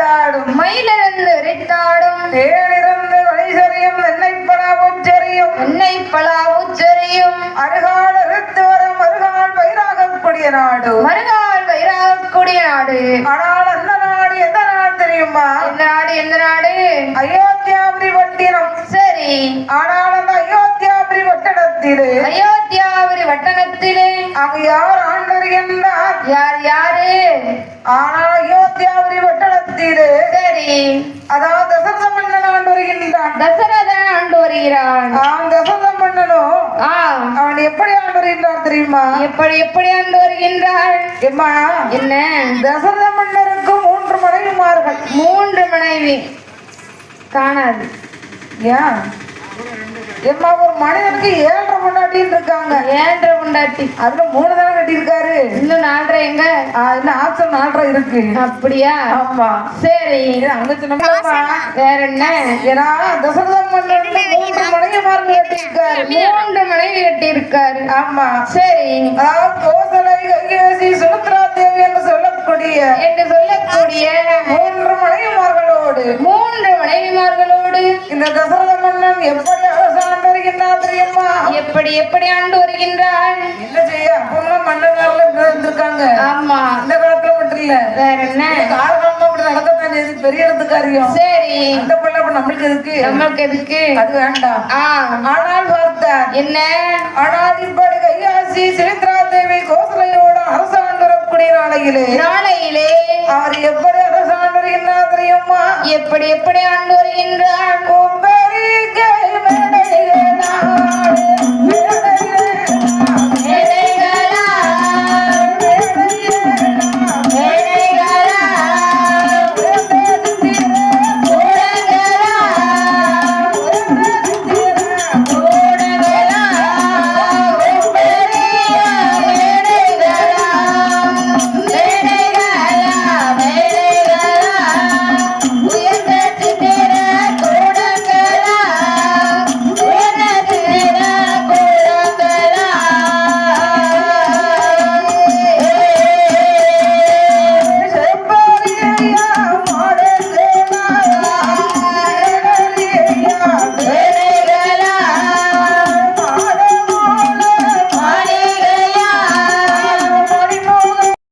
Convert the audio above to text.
விரித்தாடும் மயிலிருந்து விரித்தாடும் தேனிருந்து வழிசரியும் என்னை பலா உச்சரியும் அருகால் அறுத்து வரும் அருகால் வைராகக்கூடிய நாடு மறுகால் வைராகக்கூடிய நாடு. ஆனால் அந்த நாடு எந்த நாடு தெரியுமா? எந்த நாடு? அயோத்தியாபுரி பட்டினம். சரி. ஆனால் அந்த அயோத்தியாபுரி பட்டணத்திலே அங்கு யார் ஆண்டு வருகின்றார்? யாரு? ஆனால் அயோத்தியாபுரி பட்டணத்திலே சரி. அதாவது தசரத மன்னன் ஆண்டு வருகின்றான். தசரதன் ஆண்டு வருகிறான். தசரத மன்னனோ அவன் எப்படி ஆண்டு வருகின்றான் தெரியுமா? எப்படி ஆண்டு வருகின்றான்? என்ன? தசரத மன்னருக்கு 3 மனைவிமார்கள். 3 மனைவி காணாது. ஏன் ஒரு மனிதனுக்கு 7 பொண்டாட்டின்னு இருக்காங்க. 7 பொண்டாட்டி. அதுல 3 தானே கட்டியிருக்காரு. இன்னும் 4 எங்க? இன்னும் ஆப்ஷன் 4 இருக்கு. அப்படியா? ஆமா. சரி. அங்க சொன்னோம்மா வேற என்ன? ஏன்னா தசரத மன்னன் 3 மனைவிமார்கள் கட்டியிருக்காரு. 3 மனைவி கட்டியிருக்காரு. ஆமா. சரி. அதாவது கோசலை, கைகேசி, சுமித்ரா தேவி என்று சொல்லக்கூடிய 3 மனைவிமார்களோடு இந்த தசரத மன்னன் எப்படி அரசாண்டு வருகின்றார் தெரியுமா? எப்படி ஆண்டு வருகின்றாள்? என்ன செய்ய? அப்பெல்லாம் மன்னர்கள் இருந்திருக்காங்க. ஆமா. இந்த காலத்துல மட்டும் இல்ல, வேற என்ன? காலகாலமா அப்படி நடக்கத்தான் செய்யுது. பெரிய இடத்துக்காரியம். சரி. அந்த பிள்ளை நம்மளுக்கு எதுக்கு? அது வேண்டாம். ஆனால் பார்த்தார் என்ன? ஆனால் இப்படி கையாசி சுமித்ரா தேவி கோசலையோடு அரசாண்டு வரக்கூடிய நாளையிலே அவர் எப்படி அரசாண்டு வருகின்றார் தெரியுமா? எப்படி ஆண்டு வருகின்றார்? கும்பரிகை